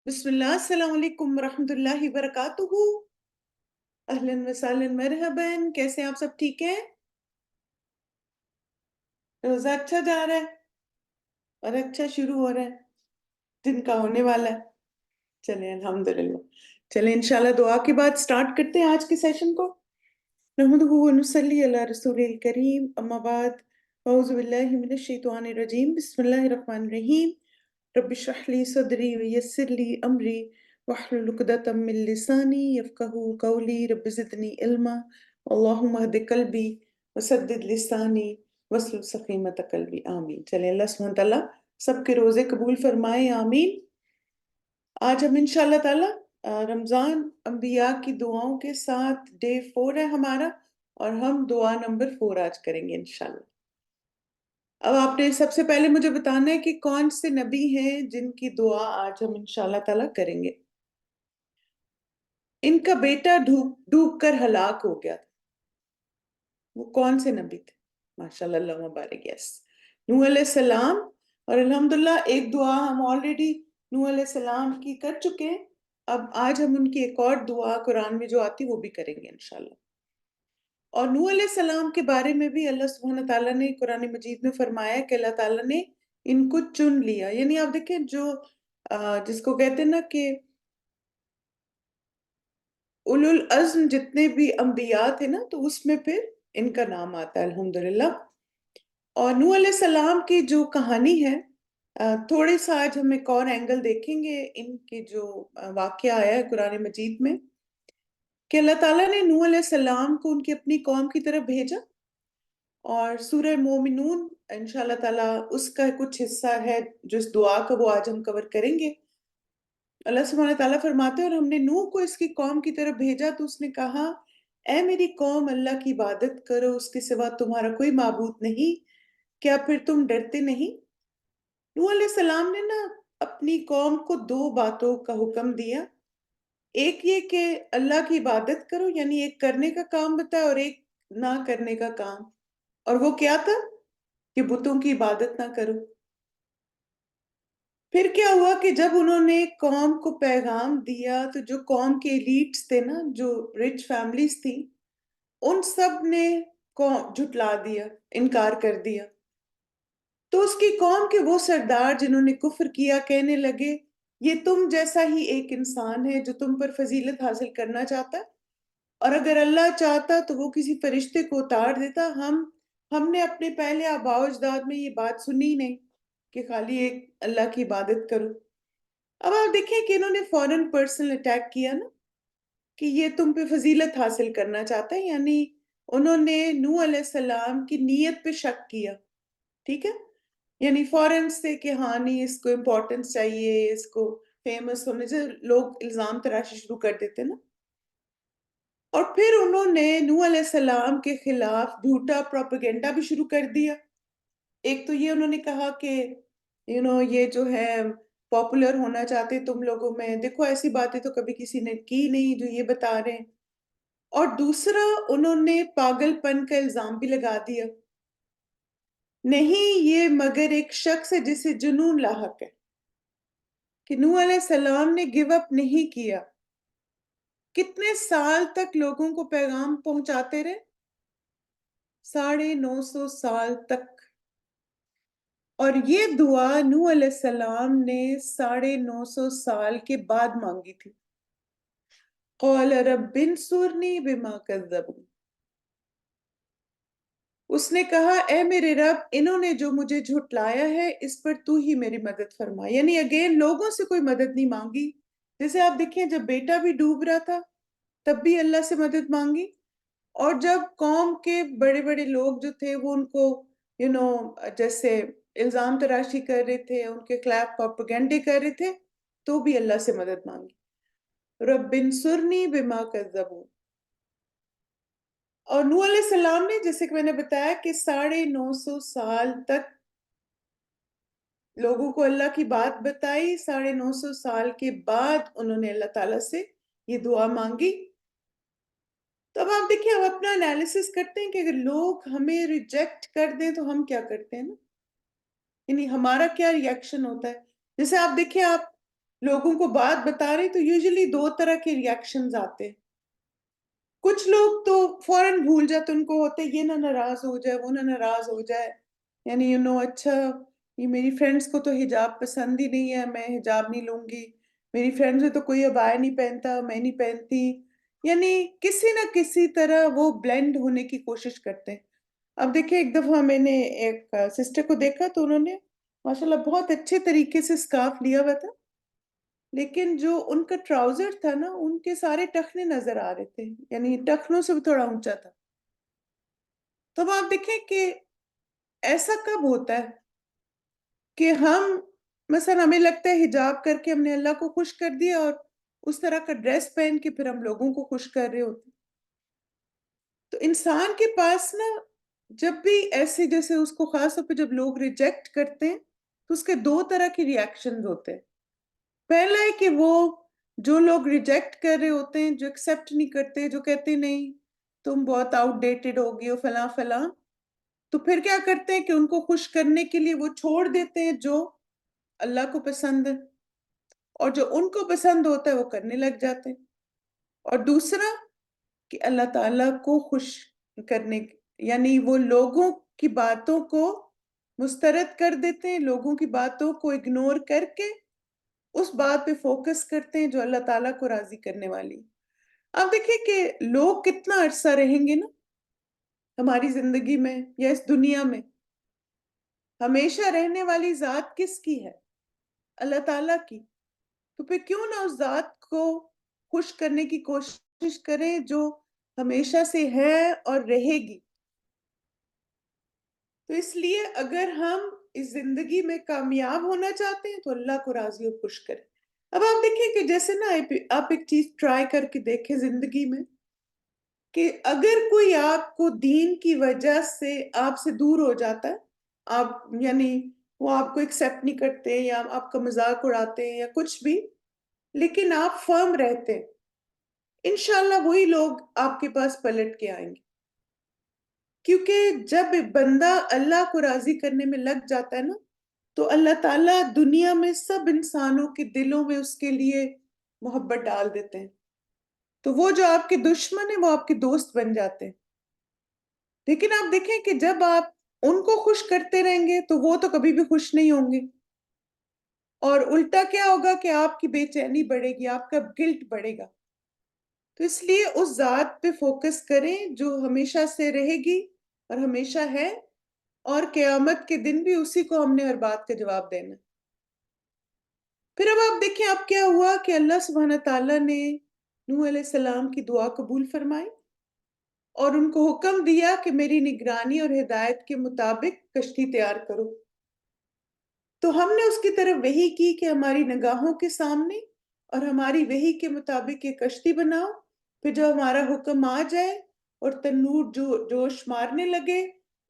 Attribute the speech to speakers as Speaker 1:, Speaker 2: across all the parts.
Speaker 1: بسم اللہ السلام علیکم ورحمۃ اللہ وبرکاتہ۔ اہلاً وسہلاً مرحباً، کیسے ہیں آپ؟ سب ٹھیک ہے؟ روزہ اچھا جا رہا ہے اور اچھا شروع ہو رہا ہے، دن کا ہونے والا ہے۔ چلیں الحمدللہ، چلیں انشاءاللہ دعا کے بعد سٹارٹ کرتے ہیں آج کے سیشن کو۔ نحمدہ ونصلی علی رسول الکریم، اما بعد، اعوذ باللہ من الشیطان الرجیم، بسم اللہ الرحمن الرحیم۔ رب اشرح لی صدری ویسر لی امری واحلل عقدۃ من لسانی یفقہوا قولی، رب زدنی علما، اللہم اہد قلبی وسدد لسانی واسلل سخیمۃ قلبی، آمین۔ چلیں اللہ سبحانہ تعالیٰ سب کے روزے قبول فرمائے، آمین۔ آج ہم انشاءاللہ تعالیٰ رمضان انبیاء کی دعاؤں کے ساتھ ڈے 4 ہے ہمارا، اور ہم دعا نمبر 4 آج کریں گے انشاءاللہ۔ اب آپ نے سب سے پہلے مجھے بتانا ہے کہ کون سے نبی ہیں جن کی دعا آج ہم انشاءاللہ تعالیٰ کریں گے۔ ان کا بیٹا ڈوب کر ہلاک ہو گیا تھا، وہ کون سے نبی تھے؟ ماشاءاللہ، اللہ مبارک، یس، نوح علیہ السلام۔ اور الحمدللہ ایک دعا ہم آلریڈی نوح علیہ السلام کی کر چکے ہیں، اب آج ہم ان کی ایک اور دعا قرآن میں جو آتی وہ بھی کریں گے انشاءاللہ۔ اور نوح علیہ السلام کے بارے میں بھی اللہ سبحانہ تعالیٰ نے قرآن مجید میں فرمایا کہ اللہ تعالیٰ نے ان کو چن لیا، یعنی آپ دیکھیں جو جس کو کہتے ہیں نا کہ اولو العزم جتنے بھی انبیاء تھے نا، تو اس میں پھر ان کا نام آتا ہے الحمدللہ۔ اور نوح علیہ السلام کی جو کہانی ہے، تھوڑے سا آج ہم ایک اور اینگل دیکھیں گے ان کے جو واقعہ آیا ہے قرآن مجید میں، کہ اللہ تعالیٰ نے نوح علیہ السلام کو ان کی اپنی قوم کی طرف بھیجا، اور سورہ مومنون انشاءاللہ تعالیٰ اس کا کچھ حصہ ہے جو اس دعا کا، وہ آج ہم کور کریں گے۔ اللہ سبحانہ تعالیٰ فرماتے ہیں، اور ہم نے نوح کو اس کی قوم کی طرف بھیجا تو اس نے کہا، اے میری قوم، اللہ کی عبادت کرو، اس کے سوا تمہارا کوئی معبود نہیں، کیا پھر تم ڈرتے نہیں؟ نوح علیہ السلام نے نا اپنی قوم کو 2 باتوں کا حکم دیا، ایک یہ کہ اللہ کی عبادت کرو، یعنی ایک کرنے کا کام بتایا اور ایک نہ کرنے کا کام، اور وہ کیا تھا کہ بتوں کی عبادت نہ کرو۔ پھر کیا ہوا کہ جب انہوں نے قوم کو پیغام دیا تو جو قوم کے ایلیٹس تھے نا، جو رچ فیملیز تھی، ان سب نے جھٹلا دیا، انکار کر دیا۔ تو اس کی قوم کے وہ سردار جنہوں نے کفر کیا کہنے لگے، یہ تم جیسا ہی ایک انسان ہے جو تم پر فضیلت حاصل کرنا چاہتا ہے، اور اگر اللہ چاہتا تو وہ کسی فرشتے کو اتار دیتا۔ ہم نے اپنے پہلے آباء و اجداد میں یہ بات سنی نہیں کہ خالی ایک اللہ کی عبادت کرو۔ اب آپ دیکھیں کہ انہوں نے فوراً پرسنل اٹیک کیا نا، کہ یہ تم پہ فضیلت حاصل کرنا چاہتا ہے، یعنی انہوں نے نوح علیہ السلام کی نیت پہ شک کیا، ٹھیک ہے، یعنی فوراً سے کہ ہاں نہیں، اس کو امپورٹنس چاہیے، اس کو فیمس ہونے سے لوگ الزام تراشی شروع کر دیتے نا۔ اور پھر انہوں نے نوح علیہ السلام کے خلاف جھوٹا پروپیگنڈا بھی شروع کر دیا۔ ایک تو یہ انہوں نے کہا کہ یہ جو ہے پاپولر ہونا چاہتے تم لوگوں میں، دیکھو ایسی باتیں تو کبھی کسی نے کی نہیں جو یہ بتا رہے ہیں۔ اور دوسرا انہوں نے پاگل پن کا الزام بھی لگا دیا، نہیں یہ مگر ایک شخص ہے جسے جنون لاحق ہے، کہ نوح علیہ السلام نے گیو اپ نہیں کیا۔ کتنے سال تک لوگوں کو پیغام پہنچاتے رہے؟ 950 سال تک۔ اور یہ دعا نوح علیہ السلام نے 950 سال کے بعد مانگی تھی۔ قال رب انصرنی بما کذبون، اس نے کہا اے میرے رب، انہوں نے جو مجھے جھٹلایا ہے اس پر تو ہی میری مدد فرما، یعنی اگین لوگوں سے کوئی مدد نہیں مانگی۔ جیسے آپ دیکھیں جب بیٹا بھی ڈوب رہا تھا تب بھی اللہ سے مدد مانگی، اور جب قوم کے بڑے بڑے لوگ جو تھے وہ ان کو جیسے الزام تراشی کر رہے تھے، ان کے خلاف پروپیگنڈے کر رہے تھے، تو بھی اللہ سے مدد مانگی، رب انصرنی بما کذبون۔ اور نوح علیہ السلام نے، جیسے کہ میں نے بتایا کہ 950 سال تک لوگوں کو اللہ کی بات بتائی، 950 سال کے بعد انہوں نے اللہ تعالیٰ سے یہ دعا مانگی۔ تو اب آپ دیکھیں، ہم اپنا انالیسس کرتے ہیں کہ اگر لوگ ہمیں ریجیکٹ کر دیں تو ہم کیا کرتے ہیں نا، یعنی ہمارا کیا ریئیکشن ہوتا ہے۔ جیسے آپ دیکھیں، آپ لوگوں کو بات بتا رہے تو یوزلی دو طرح کے ریاکشنز آتے ہیں. کچھ لوگ تو فوراً بھول جاتے، ان کو ہوتے یہ نہ ناراض ہو جائے، وہ نہ ناراض ہو جائے، یعنی اچھا یہ میری فرینڈس کو تو حجاب پسند ہی نہیں ہے، میں حجاب نہیں لوں گی، میری فرینڈس میں تو کوئی عبایا نہیں پہنتا، میں نہیں پہنتی، یعنی کسی نہ کسی طرح وہ بلینڈ ہونے کی کوشش کرتے ہیں. اب دیکھیں ایک دفعہ میں نے ایک سسٹر کو دیکھا تو انہوں نے ماشاءاللہ بہت اچھے طریقے سے اسکارف لیا ہوا تھا، لیکن جو ان کا ٹراؤزر تھا نا ان کے سارے ٹخنے نظر آ رہے تھے، یعنی ٹخنوں سے بھی تھوڑا اونچا تھا. تو اب آپ دیکھیں کہ ایسا کب ہوتا ہے کہ ہم مثلا ہمیں لگتا ہے حجاب کر کے ہم نے اللہ کو خوش کر دیا اور اس طرح کا ڈریس پہن کے پھر ہم لوگوں کو خوش کر رہے ہوتے. تو انسان کے پاس نا جب بھی ایسے جیسے اس کو خاص طور پہ جب لوگ ریجیکٹ کرتے ہیں تو اس کے دو طرح کی ریاکشنز ہوتے ہیں. پہلا ہے کہ وہ جو لوگ ریجیکٹ کر رہے ہوتے ہیں، جو ایکسیپٹ نہیں کرتے، جو کہتے نہیں تم بہت آؤٹ ڈیٹڈ ہوگی ہو فلاں فلاں، تو پھر کیا کرتے ہیں کہ ان کو خوش کرنے کے لیے وہ چھوڑ دیتے ہیں جو اللہ کو پسند ہے، اور جو ان کو پسند ہوتا ہے وہ کرنے لگ جاتے ہیں. اور دوسرا کہ اللہ تعالیٰ کو خوش کرنے، یعنی وہ لوگوں کی باتوں کو مسترد کر دیتے ہیں، لوگوں کی باتوں کو اگنور کر کے اس بات پہ فوکس کرتے ہیں جو اللہ تعالیٰ کو راضی کرنے والی. اب دیکھیں کہ لوگ کتنا عرصہ رہیں گے نا ہماری زندگی میں یا اس دنیا میں، ہمیشہ رہنے والی ذات کس کی ہے؟ اللہ تعالیٰ کی. تو پھر کیوں نہ اس ذات کو خوش کرنے کی کوشش کریں جو ہمیشہ سے ہے اور رہے گی. تو اس لیے اگر ہم اس زندگی میں کامیاب ہونا چاہتے ہیں تو اللہ کو راضی اور خوش کریں. اب آپ دیکھیں کہ جیسے نا آپ ایک چیز ٹرائی کر کے دیکھیں زندگی میں کہ اگر کوئی آپ کو دین کی وجہ سے آپ سے دور ہو جاتا ہے، آپ یعنی وہ آپ کو ایکسیپٹ نہیں کرتے یا آپ کا مذاق اڑاتے ہیں یا کچھ بھی، لیکن آپ فرم رہتے ہیں، انشاءاللہ وہی لوگ آپ کے پاس پلٹ کے آئیں گے. کیونکہ جب بندہ اللہ کو راضی کرنے میں لگ جاتا ہے نا تو اللہ تعالیٰ دنیا میں سب انسانوں کے دلوں میں اس کے لیے محبت ڈال دیتے ہیں. تو وہ جو آپ کے دشمن ہیں وہ آپ کے دوست بن جاتے ہیں. لیکن آپ دیکھیں کہ جب آپ ان کو خوش کرتے رہیں گے تو وہ تو کبھی بھی خوش نہیں ہوں گے، اور الٹا کیا ہوگا کہ آپ کی بے چینی بڑھے گی، آپ کا گلٹ بڑھے گا. تو اس لیے اس ذات پہ فوکس کریں جو ہمیشہ سے رہے گی اور ہمیشہ ہے، اور قیامت کے دن بھی اسی کو ہم نے ہر بات کا جواب دینا. پھر اب آپ دیکھیں اب کیا ہوا کہ اللہ سبحانہ تعالیٰ نے نوح علیہ السلام کی دعا قبول فرمائی اور ان کو حکم دیا کہ میری نگرانی اور ہدایت کے مطابق کشتی تیار کرو. تو ہم نے اس کی طرف وحی کی کہ ہماری نگاہوں کے سامنے اور ہماری وحی کے مطابق یہ کشتی بناؤ. پھر جب ہمارا حکم آ جائے اور تنور جو جوش مارنے لگے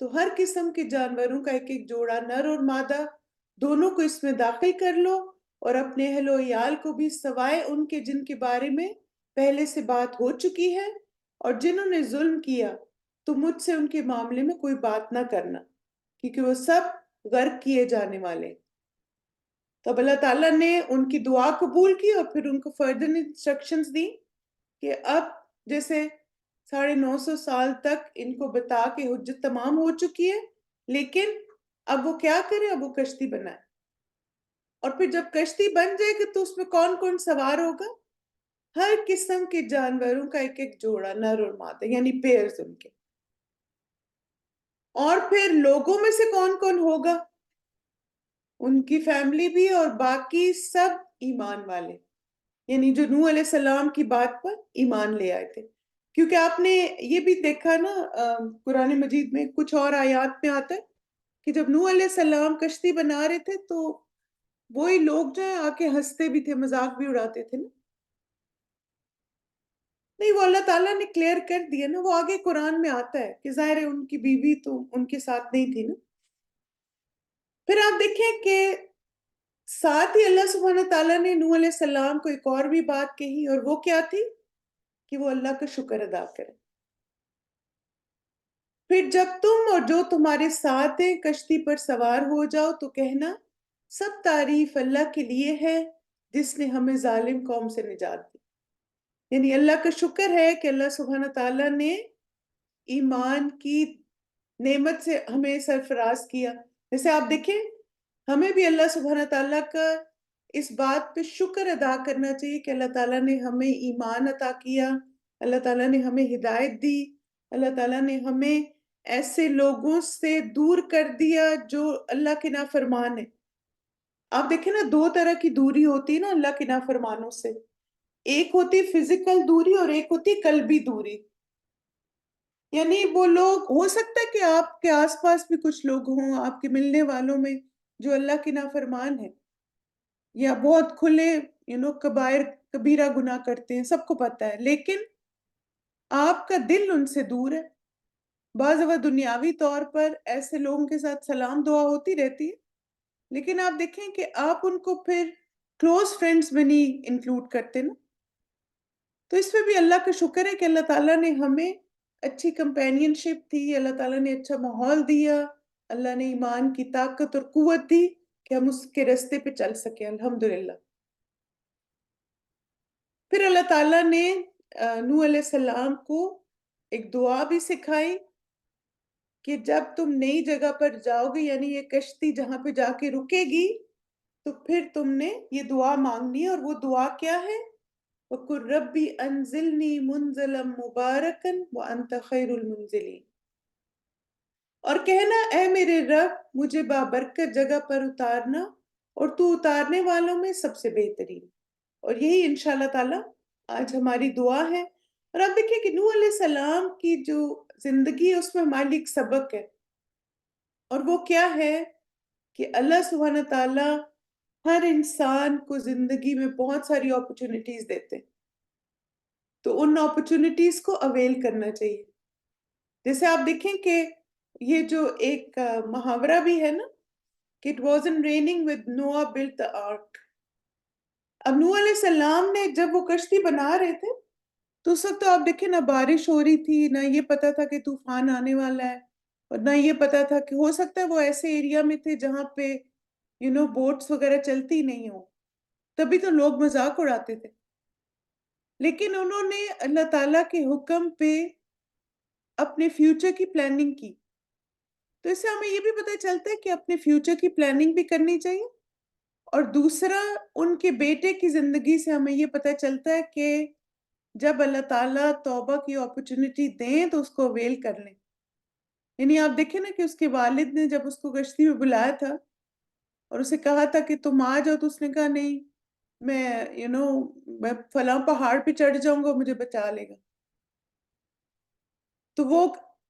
Speaker 1: تو ہر قسم کے جانوروں کا ایک ایک جوڑا نر اور مادہ دونوں کو اس میں داخل کر لو، اور اپنے اہل و عیال کو بھی سوائے ان کے جن کے بارے میں پہلے سے بات ہو چکی ہے، اور جنہوں نے ظلم کیا تو مجھ سے ان کے معاملے میں کوئی بات نہ کرنا، کیونکہ وہ سب غرق کیے جانے والے. تو اب اللہ تعالیٰ نے ان کی دعا قبول کی اور پھر ان کو فردر انسٹرکشنز دی کہ اب جیسے 950 سال تک ان کو بتا کے حجت تمام ہو چکی ہے، لیکن اب وہ کیا کرے، اب وہ کشتی بنائے. اور پھر جب کشتی بن جائے گی تو اس میں کون کون سوار ہوگا؟ ہر قسم کے جانوروں کا ایک ایک جوڑا نر اور مادہ، یعنی پیئرز ان کے. اور پھر لوگوں میں سے کون کون ہوگا؟ ان کی فیملی بھی اور باقی سب ایمان والے، یعنی جو نوح علیہ السلام کی بات پر ایمان لے آئے تھے. کیونکہ آپ نے یہ بھی دیکھا نا قرآن مجید میں کچھ اور آیات میں آتا ہے کہ جب نوح علیہ السلام کشتی بنا رہے تھے تو وہی لوگ جو ہیں آ کے ہنستے بھی تھے، مذاق بھی اڑاتے تھے نا. نہیں، وہ اللہ تعالیٰ نے کلیئر کر دیا نا، وہ آگے قرآن میں آتا ہے کہ ظاہر ہے ان کی بیوی تو ان کے ساتھ نہیں تھی نا. پھر آپ دیکھیں کہ ساتھ ہی اللہ سبحانہ تعالیٰ نے نوح علیہ السلام کو ایک اور بھی بات کہی، اور وہ کیا تھی کہ وہ اللہ کا شکر ادا کرے. پھر جب تم اور جو تمہارے ساتھ ہیں کشتی پر سوار ہو جاؤ تو کہنا سب تعریف اللہ کے لیے ہے جس نے ہمیں ظالم قوم سے نجات دی. یعنی اللہ کا شکر ہے کہ اللہ سبحانہ تعالیٰ نے ایمان کی نعمت سے ہمیں سرفراز کیا. جیسے آپ دیکھیں ہمیں بھی اللہ سبحانہ تعالیٰ کا اس بات پہ شکر ادا کرنا چاہیے کہ اللہ تعالیٰ نے ہمیں ایمان عطا کیا, اللہ تعالیٰ نے ہمیں ہدایت دی, اللہ تعالیٰ نے ہمیں ایسے لوگوں سے دور کر دیا جو اللہ کے نافرمان ہیں. آپ دیکھیں نا دو طرح کی دوری ہوتی ہے نا اللہ کے نافرمانوں سے. ایک ہوتی فزیکل دوری اور ایک ہوتی قلبی دوری. یعنی وہ لوگ, ہو سکتا ہے کہ آپ کے آس پاس بھی کچھ لوگ ہوں آپ کے ملنے والوں میں جو اللہ کے نافرمان ہیں یا بہت کھلے کبائر کبیرہ گناہ کرتے ہیں, سب کو پتہ ہے, لیکن آپ کا دل ان سے دور ہے. بعض اوقات دنیاوی طور پر ایسے لوگوں کے ساتھ سلام دعا ہوتی رہتی ہے, لیکن آپ دیکھیں کہ آپ ان کو پھر کلوز فرینڈز میں نہیں انکلوڈ کرتے نا. تو اس پہ بھی اللہ کا شکر ہے کہ اللہ تعالیٰ نے ہمیں اچھی کمپینین شپ دی, اللہ تعالیٰ نے اچھا ماحول دیا, اللہ نے ایمان کی طاقت اور قوت دی کہ ہم اس کے رستے پہ چل سکیں الحمدللہ. پھر اللہ تعالیٰ نے نوح علیہ السلام کو ایک دعا بھی سکھائی کہ جب تم نئی جگہ پر جاؤ گے, یعنی یہ کشتی جہاں پہ جا کے رکے گی, تو پھر تم نے یہ دعا مانگنی ہے. اور وہ دعا کیا ہے؟ وَقُلْ رَبِّ أَنزِلْنِي مُنزَلًا مُبَارَكًا وَأَنْتَ خَيْرُ الْمُنزِلِينَ. اور کہنا اے میرے رب مجھے بابرکت جگہ پر اتارنا, اور تو اتارنے والوں میں سب سے بہترین. اور یہی انشاءاللہ تعالی آج ہماری دعا ہے. اور آپ دیکھیں کہ نوح علیہ السلام کی جو زندگی ہے اس میں ہمارے لیے ایک سبق ہے, اور وہ کیا ہے کہ اللہ سبحانہ تعالی ہر انسان کو زندگی میں بہت ساری اپرچونٹیز دیتے ہیں, تو ان اپرچونٹیز کو اویل کرنا چاہیے. جیسے آپ دیکھیں کہ یہ جو ایک محاورہ بھی ہے نا کہ it wasn't raining with Noah built the ark. اب نوح علیہ السلام نے جب وہ کشتی بنا رہے تھے تو اس وقت تو آپ دیکھیں نہ بارش ہو رہی تھی, نہ یہ پتا تھا کہ طوفان آنے والا ہے, اور نہ یہ پتا تھا کہ ہو سکتا ہے وہ ایسے ایریا میں تھے جہاں پہ بوٹس وغیرہ چلتی نہیں ہو, تبھی تو لوگ مذاق اڑاتے تھے. لیکن انہوں نے اللہ تعالیٰ کے حکم پہ اپنے فیوچر کی پلاننگ کی. تو اس سے ہمیں یہ بھی پتہ چلتا ہے کہ اپنے فیوچر کی پلاننگ بھی کرنی چاہیے. اور دوسرا ان کے بیٹے کی زندگی سے ہمیں یہ پتہ چلتا ہے کہ جب اللہ تعالیٰ توبہ کی اپرچونٹی دیں تو اس کو اویل کر لیں. یعنی آپ دیکھیں نا کہ اس کے والد نے جب اس کو کشتی میں بلایا تھا اور اسے کہا تھا کہ تم آ جاؤ, تو اس نے کہا نہیں, میں میں فلاں پہاڑ پہ چڑھ جاؤں گا, مجھے بچا لے گا. تو وہ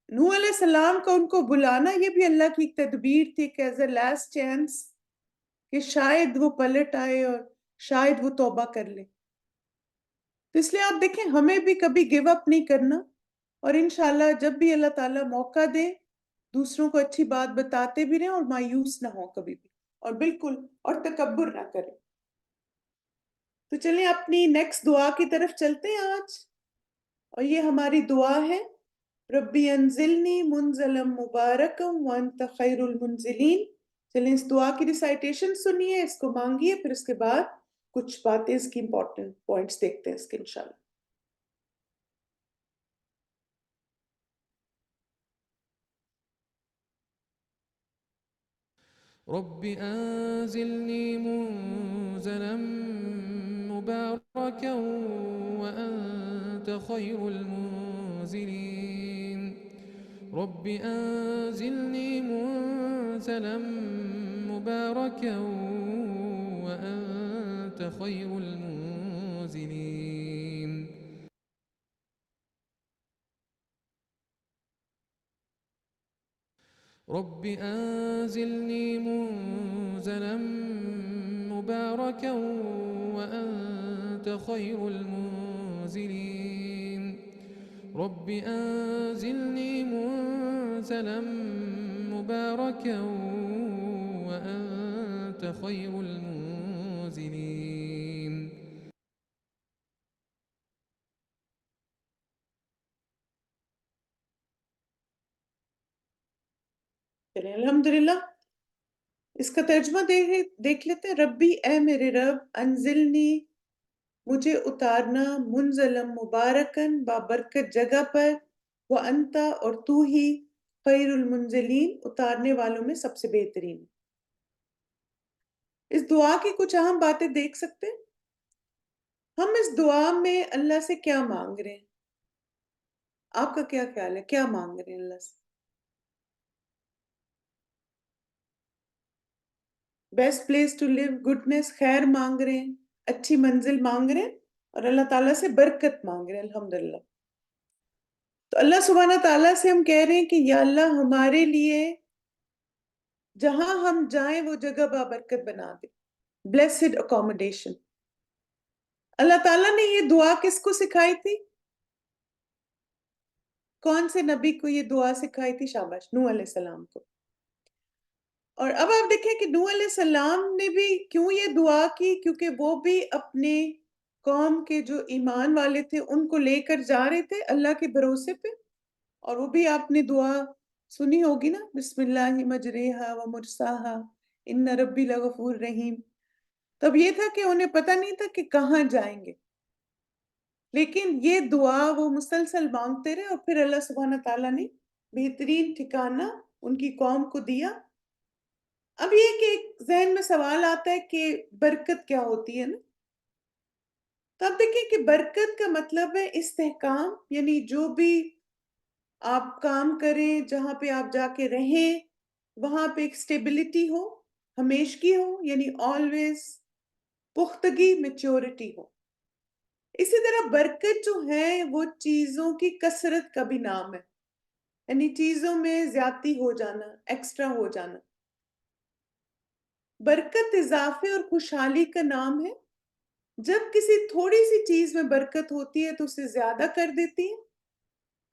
Speaker 1: نوح علیہ السلام کا ان کو بلانا یہ بھی اللہ کی ایک تدبیر تھی کہ ایز اے لاسٹ چانس کہ شاید وہ پلٹ آئے اور شاید وہ توبہ کر لے. تو اس لیے آپ دیکھیں ہمیں بھی کبھی گیو اپ نہیں کرنا, اور انشاءاللہ جب بھی اللہ تعالیٰ موقع دے دوسروں کو اچھی بات بتاتے بھی رہیں اور مایوس نہ ہوں کبھی بھی, اور بالکل اور تکبر نہ کریں. تو چلیں اپنی نیکسٹ دعا کی طرف چلتے ہیں آج, اور یہ ہماری دعا ہے ربی انزلنی منزلا مبارکا وانت خیر المنزلین. چلیں اس دعا کی ریسائٹیشن سنیے, اس کو مانگیے, پھر اس کے بعد کچھ باتیں اس کی امپورٹنٹ پوائنٹس دیکھتے ہیں اس کے انشاءاللہ.
Speaker 2: رب أنزلني منزلا مباركا وأنت خير المنزلين. رب أنزلني منزلا مباركا وأنت خير المنزلين. رب أنزلني منزلا مباركا وأنت خير المنزلين. رب أنزلني منزلا مباركا وأنت خير المنزلين.
Speaker 1: چلیں الحمدللہ اس کا ترجمہ دیکھ لیتے ہیں. ربی اے میرے رب، انزلنی مجھے اتارنا، منزلم مبارکن بابرکت جگہ پر، وانتا اور تو ہی خیر المنزلین اتارنے والوں میں سب سے بہترین. اس دعا کی کچھ اہم باتیں دیکھ سکتے ہیں. ہم اس دعا میں اللہ سے کیا مانگ رہے ہیں؟ آپ کا کیا خیال ہے، کیا مانگ رہے ہیں اللہ سے؟ Best place to live, goodness, خیر مانگ رہے ہیں، اچھی منزل مانگ رہے ہیں، اور اللہ تعالیٰ سے برکت مانگ رہے ہیں. الحمدللہ. تو اللہ سبحانہ تعالیٰ سے ہم کہہ رہے ہیں کہ یا اللہ ہمارے لیے جہاں ہم جائیں وہ جگہ بابرکت بنا دے، بلیسڈ اکوموڈیشن. اللہ تعالیٰ نے یہ دعا کس کو سکھائی تھی؟ کون سے نبی کو یہ دعا سکھائی تھی؟ شاباش، نوح علیہ السلام کو. اور اب آپ دیکھیں کہ نوح علیہ السلام نے بھی کیوں یہ دعا کی؟ کیونکہ وہ بھی اپنے قوم کے جو ایمان والے تھے ان کو لے کر جا رہے تھے اللہ کے بھروسے پہ. اور وہ بھی آپ نے دعا سنی ہوگی نا، بسم اللہ مجریہا و مرساہا ان ربی لغفور رحیم. تب یہ تھا کہ انہیں پتہ نہیں تھا کہ کہاں جائیں گے، لیکن یہ دعا وہ مسلسل مانگتے رہے، اور پھر اللہ سبحانہ تعالیٰ نے بہترین ٹھکانہ ان کی قوم کو دیا. اب یہ کہ ایک ذہن میں سوال آتا ہے کہ برکت کیا ہوتی ہے نا. تو اب دیکھیں کہ برکت کا مطلب ہے استحکام، یعنی جو بھی آپ کام کریں، جہاں پہ آپ جا کے رہیں، وہاں پہ ایک سٹیبلٹی ہو، ہمیشگی ہو، یعنی آلویز پختگی، میچورٹی ہو. اسی طرح برکت جو ہے وہ چیزوں کی کثرت کا بھی نام ہے، یعنی چیزوں میں زیادتی ہو جانا، ایکسٹرا ہو جانا. برکت اضافے اور خوشحالی کا نام ہے. جب کسی تھوڑی سی چیز میں برکت ہوتی ہے تو اسے زیادہ کر دیتی ہے.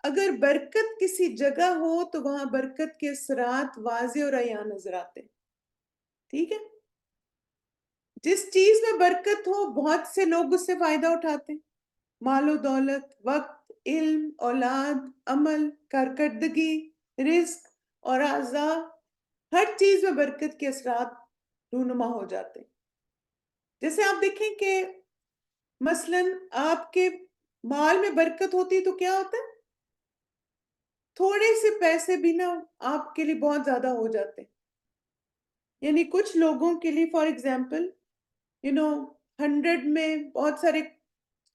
Speaker 1: اگر برکت کسی جگہ ہو تو وہاں برکت کے اثرات واضح اور عیاں نظر آتے ہیں. ٹھیک ہے؟ جس چیز میں برکت ہو بہت سے لوگ اس سے فائدہ اٹھاتے ہیں. مال و دولت، وقت، علم، اولاد، عمل، کارکردگی، رزق اور اعضاء، ہر چیز میں برکت کے اثرات رونما ہو جاتے ہیں. جیسے آپ دیکھیں کہ مثلا آپ کے مال میں برکت ہوتی ہے تو کیا ہوتا ہے؟ تھوڑے سے پیسے بھی نا آپ کے لیے بہت زیادہ ہو جاتے ہیں. یعنی کچھ لوگوں کے لیے فار ایگزامپل 100 میں بہت سارے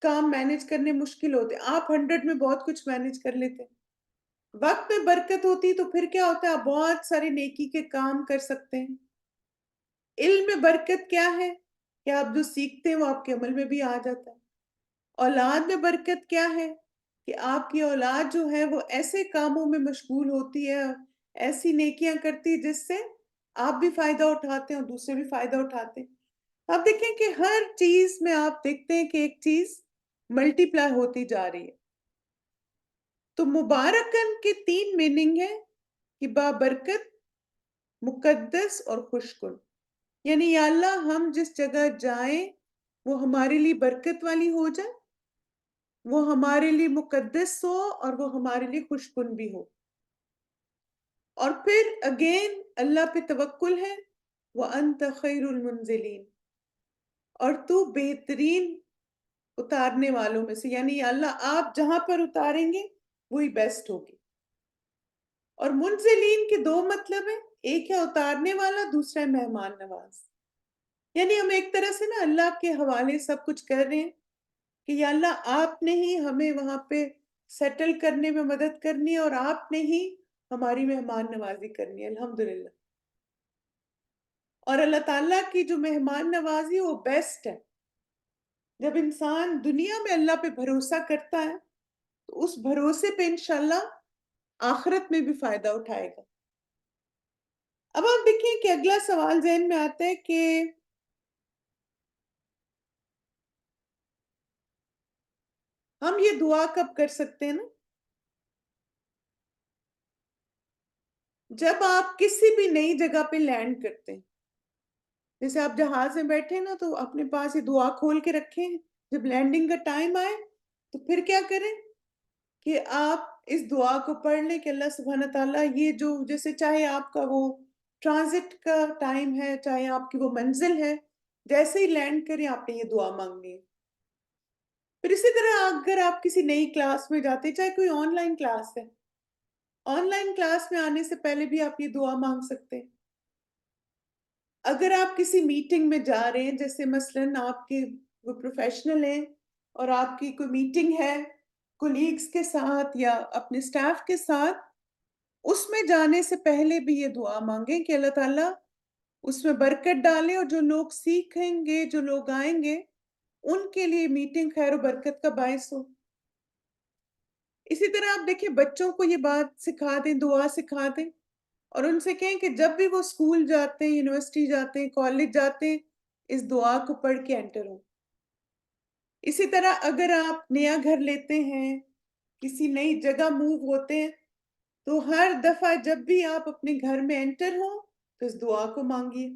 Speaker 1: کام مینج کرنے مشکل ہوتے، آپ 100 میں بہت کچھ مینج کر لیتے. وقت میں برکت ہوتی تو پھر کیا ہوتا ہے؟ آپ بہت سارے نیکی کے کام کر سکتے ہیں. علم میں برکت کیا ہے؟ کہ آپ جو سیکھتے ہیں وہ آپ کے عمل میں بھی آ جاتا ہے. اولاد میں برکت کیا ہے؟ کہ آپ کی اولاد جو ہے وہ ایسے کاموں میں مشغول ہوتی ہے، ایسی نیکیاں کرتی جس سے آپ بھی فائدہ اٹھاتے ہیں اور دوسرے بھی فائدہ اٹھاتے ہیں. آپ دیکھیں کہ ہر چیز میں آپ دیکھتے ہیں کہ ایک چیز ملٹی پلائی ہوتی جا رہی ہے. تو مبارکن کے 3 میننگ ہیں کہ بابرکت، مقدس اور خوشکن. یعنی یا اللہ ہم جس جگہ جائیں وہ ہمارے لیے برکت والی ہو جائے، وہ ہمارے لیے مقدس ہو اور وہ ہمارے لیے خوشکن بھی ہو. اور پھر اگین اللہ پہ توکل ہے، وَأَنْتَ خَيْرُ الْمُنزِلِينَ، اور تو بہترین اتارنے والوں میں سے، یعنی یا اللہ آپ جہاں پر اتاریں گے وہی بیسٹ ہوگی. اور منزلین کے 2 مطلب ہیں، ایک ہے اتارنے والا، دوسرا ہے مہمان نواز. یعنی ہم ایک طرح سے نا اللہ کے حوالے سب کچھ کر رہے ہیں کہ یا اللہ آپ نے ہی ہمیں وہاں پہ سیٹل کرنے میں مدد کرنی ہے، اور آپ نے ہی ہماری مہمان نوازی کرنی ہے. الحمدللہ. اور اللہ تعالیٰ کی جو مہمان نوازی وہ بیسٹ ہے. جب انسان دنیا میں اللہ پہ بھروسہ کرتا ہے تو اس بھروسے پہ انشاءاللہ آخرت میں بھی فائدہ اٹھائے گا. اب آپ دیکھیں کہ اگلا سوال ذہن میں آتا ہے کہ ہم یہ دعا کب کر سکتے ہیں نا؟ جب آپ کسی بھی نئی جگہ پہ لینڈ کرتے ہیں. جیسے آپ جہاز میں بیٹھے نا تو اپنے پاس یہ دعا کھول کے رکھیں، جب لینڈنگ کا ٹائم آئے تو پھر کیا کریں کہ آپ اس دعا کو پڑھ لیں کہ اللہ سبحانہ تعالیٰ یہ جو جیسے چاہے آپ کا وہ ٹرانزٹ کا ٹائم ہے، چاہے آپ کی وہ منزل ہے، جیسے ہی لینڈ کریں آپ نے یہ دعا مانگنی ہے۔ پھر اسی طرح اگر آپ کسی نئی کلاس میں جاتے، چاہے کوئی آن لائن کلاس ہے، آن لائن کلاس میں آنے سے پہلے بھی آپ یہ دعا مانگ سکتے ہیں۔ اگر آپ کسی میٹنگ میں جا رہے ہیں، جیسے مثلاً آپ کے وہ پروفیشنل ہیں اور آپ کی کوئی میٹنگ ہے کولیگز کے ساتھ یا اپنے سٹاف کے ساتھ، اس میں جانے سے پہلے بھی یہ دعا مانگیں کہ اللہ تعالیٰ اس میں برکت ڈالیں، اور جو لوگ سیکھیں گے، جو لوگ آئیں گے، ان کے لیے میٹنگ خیر و برکت کا باعث ہو۔ اسی طرح آپ دیکھیں بچوں کو یہ بات سکھا دیں، دعا سکھا دیں، اور ان سے کہیں کہ جب بھی وہ اسکول جاتے ہیں، یونیورسٹی جاتے ہیں، کالج جاتے ہیں، اس دعا کو پڑھ کے انٹر ہوں۔ اسی طرح اگر آپ نیا گھر لیتے ہیں، کسی نئی جگہ موو ہوتے ہیں، تو ہر دفعہ جب بھی آپ اپنے گھر میں انٹر ہوں تو اس دعا کو مانگیے۔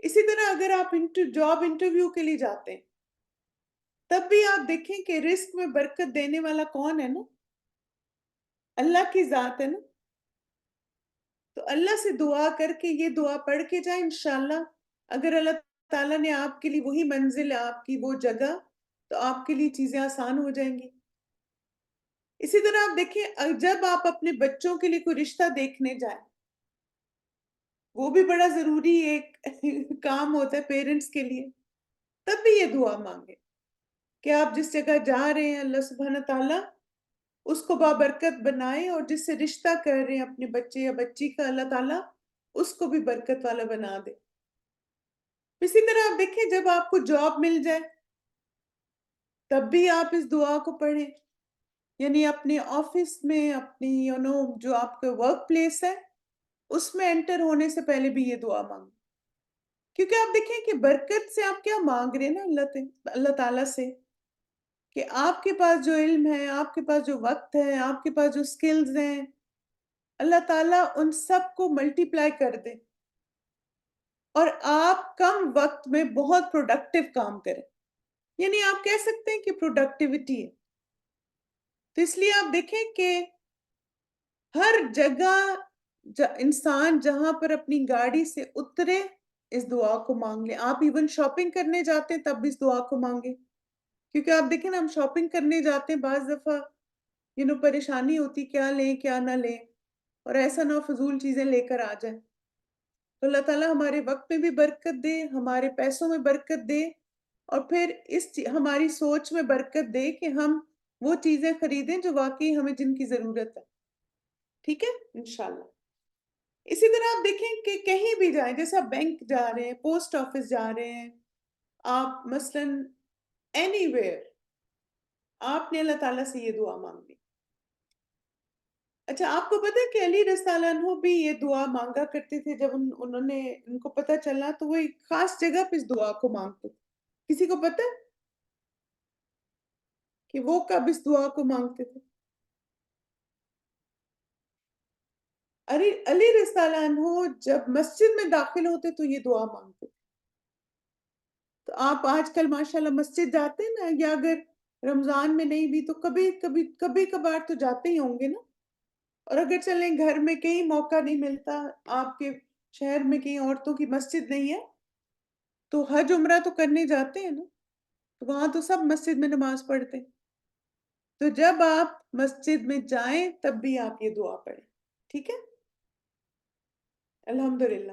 Speaker 1: اسی طرح اگر آپ جاب انٹرویو کے لیے جاتے ہیں، تب بھی آپ دیکھیں کہ رزق میں برکت دینے والا کون ہے نا؟ اللہ کی ذات ہے نا؟ تو اللہ سے دعا کر کے یہ دعا پڑھ کے جائیں، انشاءاللہ اگر اللہ تعالیٰ نے آپ کے لیے وہی منزل، آپ کی وہ جگہ، تو آپ کے لیے چیزیں آسان ہو جائیں گی۔ اسی طرح آپ دیکھیں جب آپ اپنے بچوں کے لیے کوئی رشتہ دیکھنے جائیں، وہ بھی بڑا ضروری ایک کام ہوتا ہے پیرنٹس کے لیے، تب بھی یہ دعا مانگے کہ آپ جس جگہ جا رہے ہیں اللہ سبحانہ تعالیٰ اس کو بابرکت بنائے، اور جس سے رشتہ کر رہے ہیں اپنے بچے یا بچی کا، اللہ تعالیٰ اس کو بھی برکت والا بنا دے۔ اسی طرح آپ دیکھیں جب آپ کو جاب مل جائے تب بھی آپ اس دعا کو پڑھیں، یعنی اپنے آفس میں، اپنی جو آپ کا ورک پلیس ہے اس میں انٹر ہونے سے پہلے بھی یہ دعا مانگیں، کیونکہ آپ دیکھیں کہ برکت سے آپ کیا مانگ رہے ہیں نا اللہ تعالیٰ سے، کہ آپ کے پاس جو علم ہے، آپ کے پاس جو وقت ہے، آپ کے پاس جو سکلز ہیں، اللہ تعالیٰ ان سب کو ملٹی پلائی کر دے اور آپ کم وقت میں بہت پروڈکٹیو کام کریں، یعنی آپ کہہ سکتے ہیں کہ پروڈکٹیوٹی ہے۔ تو اس لیے آپ دیکھیں کہ ہر جگہ انسان جہاں پر اپنی گاڑی سے اترے اس دعا کو مانگ لیں۔ آپ ایون شاپنگ کرنے جاتے ہیں تب بھی اس دعا کو مانگیں، کیونکہ آپ دیکھیں نا ہم شاپنگ کرنے جاتے ہیں، بعض دفعہ پریشانی ہوتی کیا لیں کیا نہ لیں، اور ایسا نہ فضول چیزیں لے کر آ جائیں۔ تو اللہ تعالیٰ ہمارے وقت میں بھی برکت دے، ہمارے پیسوں میں برکت دے، اور پھر ہماری سوچ میں برکت دے کہ ہم وہ چیزیں خریدیں جو واقعی ہمیں جن کی ضرورت ہے۔ ٹھیک ہے انشاءاللہ۔ اسی طرح آپ دیکھیں کہ کہیں بھی جائیں، جیسے آپ بینک جا رہے ہیں، پوسٹ آفس جا رہے ہیں، آپ مثلاً اینی ویئر، آپ نے اللہ تعالیٰ سے یہ دعا مانگی۔ اچھا آپ کو پتہ ہے کہ علی رضی اللہ عنہ بھی یہ دعا مانگا کرتے تھے، جب ان کو پتہ چلا تو وہ ایک خاص جگہ پہ اس دعا کو مانگتے تھے۔ کسی کو پتہ ہے کہ وہ کب اس دعا کو مانگتے تھے؟ علی رضی اللہ عنہ جب مسجد میں داخل ہوتے تو یہ دعا مانگتے تھے۔ تو آپ آج کل ماشاءاللہ مسجد جاتے ہیں نا، یا اگر رمضان میں نہیں بھی تو کبھی کبھار تو جاتے ہی ہوں گے نا، اور اگر چلیں گھر میں کہیں موقع نہیں ملتا، آپ کے شہر میں کہیں عورتوں کی مسجد نہیں ہے، تو حج عمرہ تو کرنے جاتے ہیں نا، تو وہاں تو سب مسجد میں نماز پڑھتے ہیں۔ تو جب آپ مسجد میں جائیں تب بھی آپ یہ دعا پڑھیں، ٹھیک ہے؟ الحمدللہ۔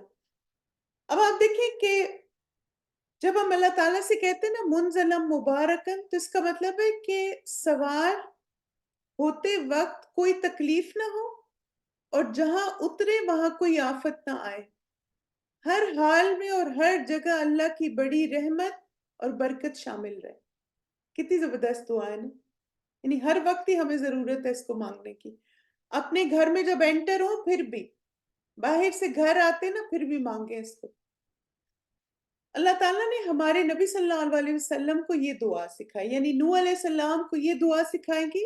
Speaker 1: اب آپ دیکھیں کہ جب ہم اللہ تعالیٰ سے کہتے ہیں نا منزلم مبارکن، تو اس کا مطلب ہے کہ سوار ہوتے وقت کوئی تکلیف نہ ہو، اور جہاں اترے وہاں کوئی آفت نہ آئے، ہر حال میں اور ہر جگہ اللہ کی بڑی رحمت اور برکت شامل رہے۔ کتنی زبردست دعا ہے نا، یعنی ہر وقت ہی ہمیں ضرورت ہے اس کو مانگنے کی۔ اپنے گھر میں جب انٹر ہو پھر بھی، باہر سے گھر آتے نا پھر بھی مانگیں اس کو۔ اللہ تعالیٰ نے ہمارے نبی صلی اللہ علیہ وسلم کو یہ دعا سکھائی، یعنی نوح علیہ السلام کو یہ دعا سکھائے گی،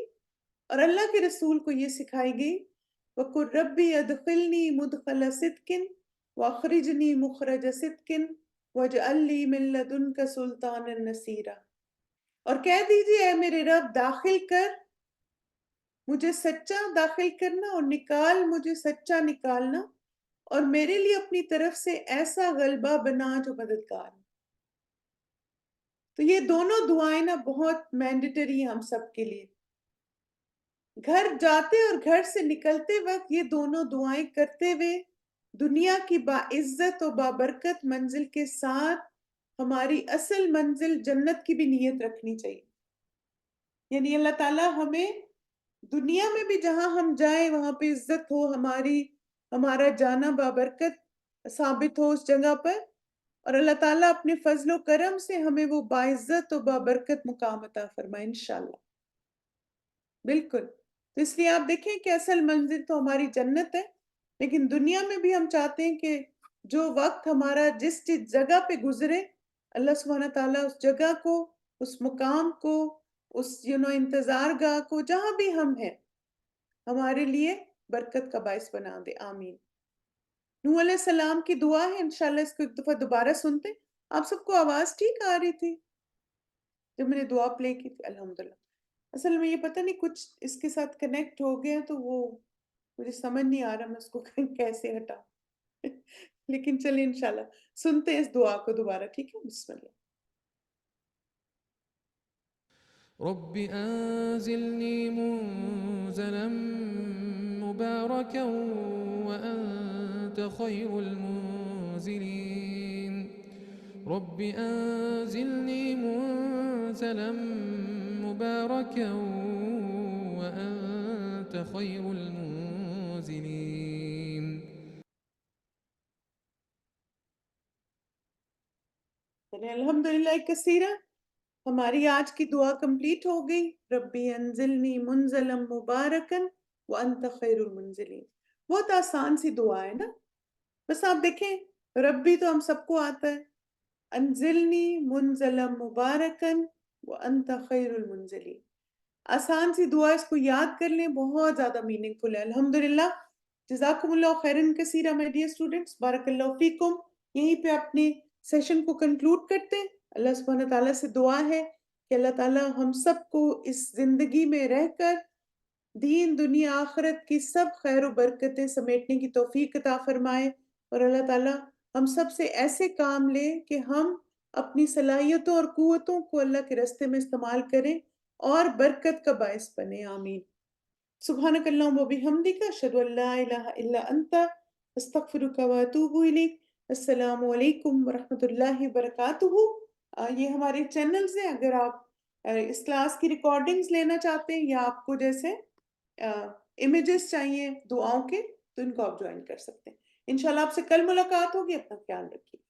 Speaker 1: اور اللہ کے رسول کو یہ سکھائی گئی وَقُلْ رَبِّ أَدْخِلْنِي مُدْخَلَ صِدْقٍ وَأَخْرِجْنِي مُخْرَجَ صِدْقٍ وَاجْعَلْ لِي مِن لَّدُنْكَ سُلْطَانًا نَصِيرًا، اور کہہ دیجئے اے میرے رب داخل کر مجھے سچا، داخل کرنا اور نکال مجھے سچا نکالنا، اور میرے لیے اپنی طرف سے ایسا غلبہ بنا جو مددگار ہے۔ تو یہ دونوں دعائیں نا بہت مینڈیٹری ہیں ہم سب کے لیے۔ گھر جاتے اور گھر سے نکلتے وقت یہ دونوں دعائیں کرتے ہوئے دنیا کی باعزت و بابرکت منزل کے ساتھ ہماری اصل منزل جنت کی بھی نیت رکھنی چاہیے۔ یعنی اللہ تعالیٰ ہمیں دنیا میں بھی جہاں ہم جائیں وہاں پہ عزت ہو، ہمارا جانا بابرکت ثابت ہو اس جگہ پر، اور اللہ تعالیٰ اپنے فضل و کرم سے ہمیں وہ باعزت و بابرکت مقام عطا فرمائے انشاءاللہ۔ بالکل، تو اس لیے آپ دیکھیں کہ اصل منزل تو ہماری جنت ہے، لیکن دنیا میں بھی ہم چاہتے ہیں کہ جو وقت ہمارا جس جگہ پہ گزرے، اللہ سبحانہ تعالیٰ اس جگہ کو، اس مقام کو، اس انتظار گاہ کو، جہاں بھی ہم ہیں، ہمارے لیے برکت کا باعث بنا دے۔ آمین۔ نوح علیہ السلام کی دعا ہے، انشاءاللہ اس کو ایک دفعہ دوبارہ سنتے ہیں۔ آپ سب کو آواز ٹھیک آ رہی تھی جب میں نے دعا پلے کی تھی؟ الحمدللہ۔ اصل میں یہ پتہ نہیں کچھ اس کے ساتھ کنیکٹ ہو گیا تو وہ مجھے سمجھ نہیں آ رہا میں اس کو کیسے ہٹا لیکن چلیے انشاءاللہ سنتے ہیں اس دعا کو دوبارہ، ٹھیک ہے؟ بسم اللہ۔
Speaker 2: رب أنزلني منزلا مباركا وأنت خير المنزلين. رب أنزلني منزلا مباركا وأنت خير المنزلين.
Speaker 1: الحمدللہ کثیرہ، ہماری آج کی دعا کمپلیٹ ہو گئی۔ ربی انزلنی منزلا مبارکن وانت خیر المنزلین۔ بہت آسان سی دعا ہے نا، بس آپ دیکھیں ربی تو ہم سب کو آتا ہے، انزلنی منزلا مبارکن وانت خیر المنزلین، آسان سی دعا، اس کو یاد کر لیں، بہت زیادہ میننگ فل ہے۔ الحمدللہ، جزاکم اللہ خیرن کثیرہ مائی ڈیئر اسٹوڈنٹس، بارک اللہ فیکم۔ یہیں پہ اپنے سیشن کو کنکلوڈ کرتے ہیں۔ اللہ سبحانہ تعالیٰ سے دعا ہے کہ اللہ تعالیٰ ہم سب کو اس زندگی میں رہ کر دین دنیا آخرت کی سب خیر و برکتیں سمیٹنے کی توفیق عطا فرمائے، اور اللہ تعالیٰ ہم سب سے ایسے کام لے کہ ہم اپنی صلاحیتوں اور قوتوں کو اللہ کے راستے میں استعمال کریں اور برکت کا باعث بنے۔ آمین۔ سبحانک اللہم و بحمدک، اشہد ان لا الہ الا انت، استغفرک و اتوب الیک۔ السلام علیکم ورحمۃ اللہ وبرکاتہ۔ یہ ہمارے چینلز ہیں، اگر آپ اس کلاس کی ریکارڈنگز لینا چاہتے ہیں یا آپ کو جیسے امیجز چاہیے دعاؤں کے، تو ان کو آپ جوائن کر سکتے ہیں۔ انشاءاللہ آپ سے کل ملاقات ہوگی، اپنا خیال رکھیے۔